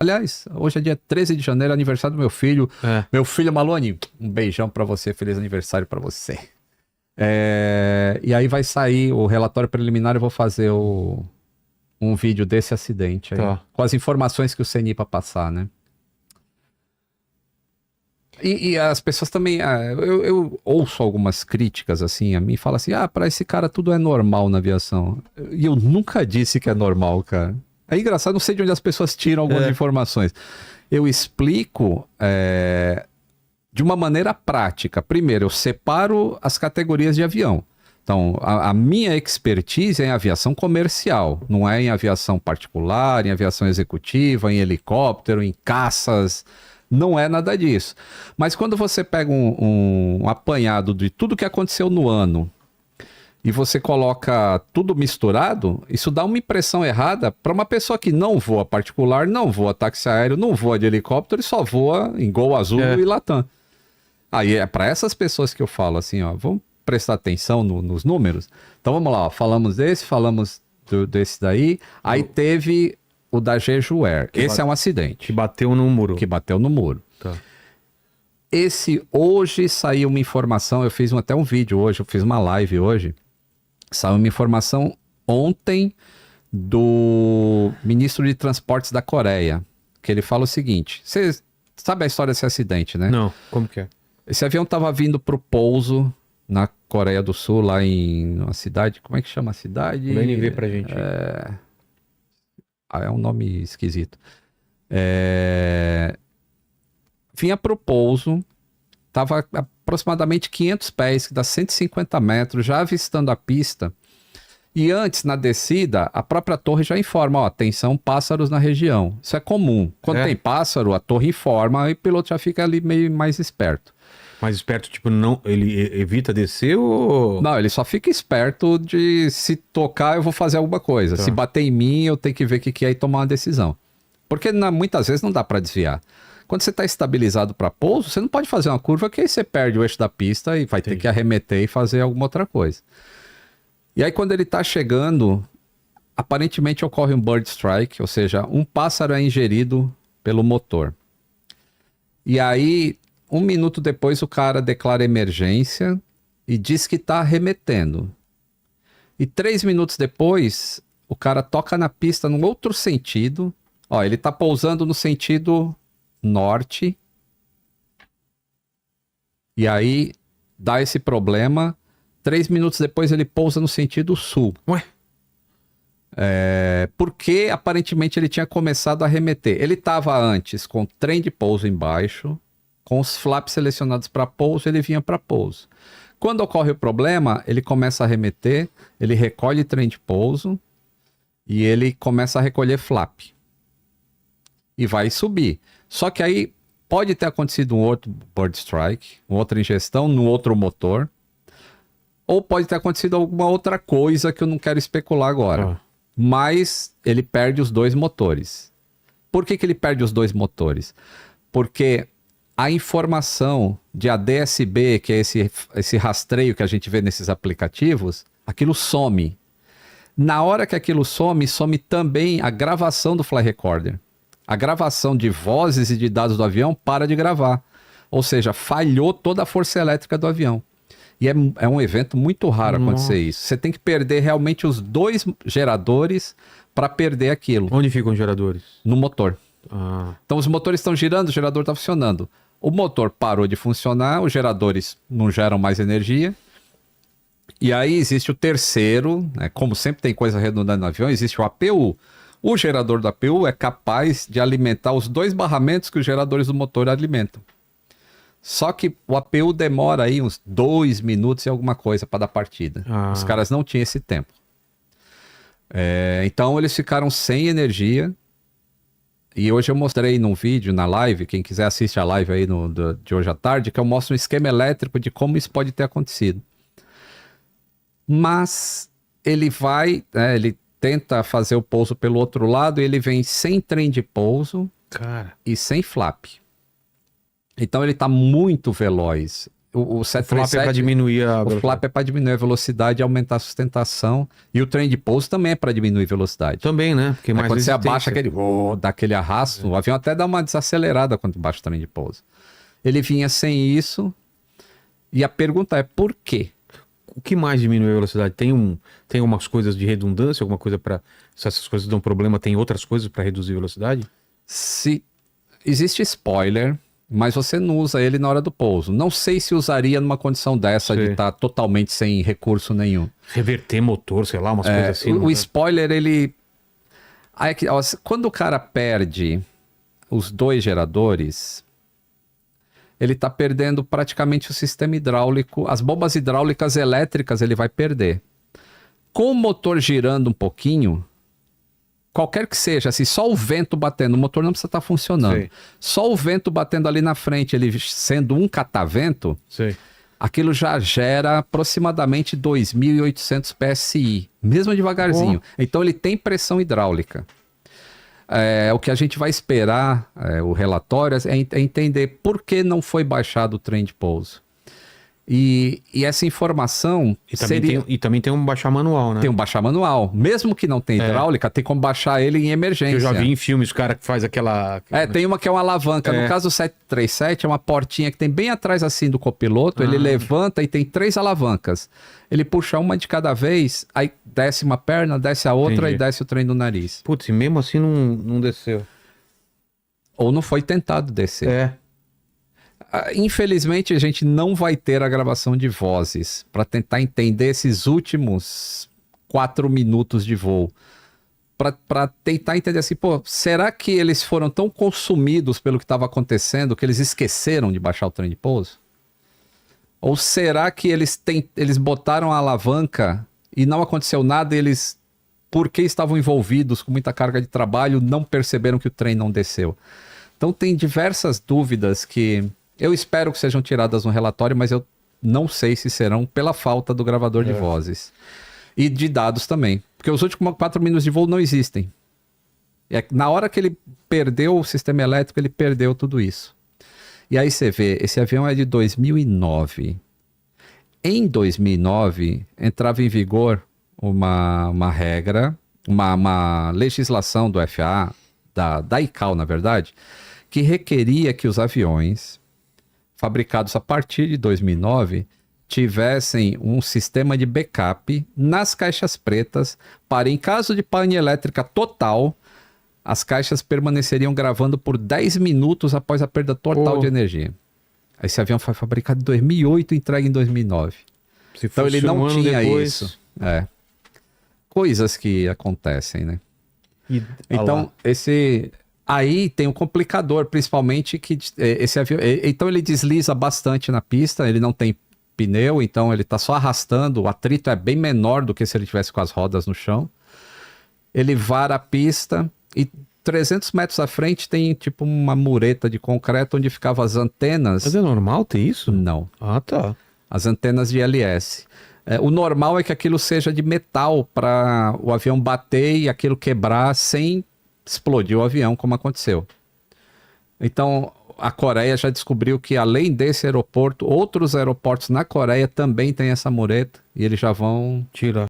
Aliás, hoje é dia 13 de janeiro, aniversário do meu filho. Meu filho Malone, um beijão pra você, feliz aniversário pra você. E aí vai sair o relatório preliminar, eu vou fazer um vídeo desse acidente aí, com as informações que o CNIPA passar, né? E as pessoas também, eu ouço algumas críticas assim a mim, fala assim, pra esse cara tudo é normal na aviação. E eu nunca disse que é normal, cara. É engraçado, não sei de onde as pessoas tiram algumas informações. Eu explico de uma maneira prática. Primeiro, eu separo as categorias de avião. Então, a minha expertise é em aviação comercial, não é em aviação particular, em aviação executiva, em helicóptero, em caças, não é nada disso. Mas quando você pega um apanhado de tudo que aconteceu no ano e você coloca tudo misturado, isso dá uma impressão errada para uma pessoa que não voa particular, não voa táxi aéreo, não voa de helicóptero e só voa em Gol Azul e Latam. Aí é para essas pessoas que eu falo assim, ó, vamos prestar atenção nos números. Então vamos lá, ó, falamos desse, falamos desse daí, aí teve o da Jejuair. Esse é um acidente. Que bateu no muro. Que bateu no muro. Tá. Esse, hoje saiu uma informação, eu fiz até um vídeo hoje, eu fiz uma live hoje, saiu uma informação ontem do ministro de Transportes da Coreia, que ele fala o seguinte, você sabe a história desse acidente, né? Não, como que é? Esse avião estava vindo para o pouso na Coreia do Sul, lá em uma cidade, como é que chama a cidade? O NV pra gente. É um nome esquisito. Vinha para o pouso, estava aproximadamente 500 pés, que dá 150 metros, já avistando a pista. E antes, na descida, a própria torre já informa, ó, atenção, pássaros na região. Isso é comum. Quando tem pássaro, a torre informa e o piloto já fica ali meio mais esperto. Mais esperto, tipo, não, ele evita descer ou... Não, ele só fica esperto de se tocar, eu vou fazer alguma coisa. Se bater em mim, eu tenho que ver o que é e tomar uma decisão. Porque muitas vezes não dá para desviar. Quando você está estabilizado para pouso, você não pode fazer uma curva que aí você perde o eixo da pista e vai ter que arremeter e fazer alguma outra coisa. E aí quando ele está chegando, aparentemente ocorre um bird strike, ou seja, um pássaro é ingerido pelo motor. E aí... 1 minuto depois o cara declara emergência e diz que está arremetendo. E 3 minutos depois o cara toca na pista num outro sentido. Ó, ele está pousando no sentido norte. E aí dá esse problema. 3 minutos depois ele pousa no sentido sul. Ué? Porque aparentemente ele tinha começado a arremeter. Ele estava antes com trem de pouso embaixo. Com os flaps selecionados para pouso, ele vinha para pouso. Quando ocorre o problema, ele começa a arremeter, ele recolhe trem de pouso e ele começa a recolher flap. E vai subir. Só que aí pode ter acontecido um outro bird strike, uma outra ingestão no outro motor, ou pode ter acontecido alguma outra coisa que eu não quero especular agora. Mas ele perde os 2 motores. Por que ele perde os 2 motores? Porque... a informação de ADS-B, que é esse rastreio que a gente vê nesses aplicativos, aquilo some. Na hora que aquilo some, some também a gravação do Fly Recorder. A gravação de vozes e de dados do avião para de gravar. Ou seja, falhou toda a força elétrica do avião. E é um evento muito raro acontecer isso. Você tem que perder realmente os 2 geradores para perder aquilo. Onde ficam os geradores? No motor. Então os motores estão girando, o gerador está funcionando. O motor parou de funcionar, os geradores não geram mais energia. E aí existe o terceiro, né? Como sempre tem coisa redundante no avião, existe o APU. O gerador do APU é capaz de alimentar os 2 barramentos que os geradores do motor alimentam. Só que o APU demora aí uns 2 minutos e alguma coisa para dar partida. Os caras não tinham esse tempo. Então eles ficaram sem energia. E hoje eu mostrei num vídeo, na live, quem quiser assiste a live aí de hoje à tarde, que eu mostro um esquema elétrico de como isso pode ter acontecido. Mas ele vai, ele tenta fazer o pouso pelo outro lado e ele vem sem trem de pouso e sem flap. Então ele está muito veloz. O O flap é pra 737, diminuir a o velocidade. flap é para diminuir a velocidade e aumentar a sustentação. E o trem de pouso também é para diminuir a velocidade. Também, né? Porque Aí mais quando você resistência. abaixa dá aquele arrasto, o avião até dá uma desacelerada quando baixa o trem de pouso. Ele vinha sem isso, e a pergunta é por quê? O que mais diminui a velocidade? Tem umas coisas de redundância, alguma coisa para se essas coisas dão problema, tem outras coisas para reduzir a velocidade? Se existe spoiler, mas você não usa ele na hora do pouso. Não sei se usaria numa condição dessa de Sei. estar totalmente sem recurso nenhum. Reverter motor, sei lá, umas coisas assim. O não é? spoiler, ele... Aí, ó, quando o cara perde os dois geradores, ele tá perdendo praticamente o sistema hidráulico. As bombas hidráulicas elétricas ele vai perder. Com o motor girando um pouquinho, qualquer que seja, assim, só o vento batendo, o motor não precisa estar funcionando. Sei. Só o vento batendo ali na frente, ele sendo um catavento, Sei. aquilo já gera aproximadamente 2.800 PSI, mesmo devagarzinho. Então ele tem pressão hidráulica. O que a gente vai esperar, o relatório, é entender por que não foi baixado o trem de pouso. E essa informação E também tem um baixar manual, né? tem um baixar manual. Mesmo que não tenha hidráulica, tem como baixar ele em emergência. Eu já vi em filmes o cara que faz aquela... Tem uma que é uma alavanca. No caso do 737, é uma portinha que tem bem atrás assim do copiloto. Ele levanta e tem 3 alavancas. Ele puxa uma de cada vez, aí desce uma perna, desce a outra Entendi. e desce o trem do nariz. Putz, e mesmo assim não desceu. Ou não foi tentado descer. É. Infelizmente, a gente não vai ter a gravação de vozes para tentar entender esses últimos 4 minutos de voo. Para tentar entender assim, pô, será que eles foram tão consumidos pelo que estava acontecendo que eles esqueceram de baixar o trem de pouso? Ou será que eles botaram a alavanca e não aconteceu nada e eles, porque estavam envolvidos com muita carga de trabalho, não perceberam que o trem não desceu? Então tem diversas dúvidas que eu espero que sejam tiradas no relatório, mas eu não sei se serão pela falta do gravador de vozes. E de dados também. Porque os últimos 4 minutos de voo não existem. Na hora que ele perdeu o sistema elétrico, ele perdeu tudo isso. E aí você vê, esse avião é de 2009. Em 2009, entrava em vigor uma regra, uma legislação do FAA, da ICAO, na verdade, que requeria que os aviões fabricados a partir de 2009 tivessem um sistema de backup nas caixas pretas para, em caso de pane elétrica total, as caixas permaneceriam gravando por 10 minutos após a perda total de energia. Esse avião foi fabricado em 2008 e entregue em 2009. Então ele não tinha isso. Coisas que acontecem, né? Então, aí tem um complicador, principalmente que esse avião... Então ele desliza bastante na pista, ele não tem pneu, então ele está só arrastando, o atrito é bem menor do que se ele tivesse com as rodas no chão. Ele vara a pista e 300 metros à frente tem tipo uma mureta de concreto onde ficavam as antenas. Mas é normal ter isso? Não. Ah, tá. As antenas de ILS. O normal é que aquilo seja de metal para o avião bater e aquilo quebrar sem explodir o avião, como aconteceu. Então, a Coreia já descobriu que, além desse aeroporto, outros aeroportos na Coreia também têm essa mureta e eles já vão Tira.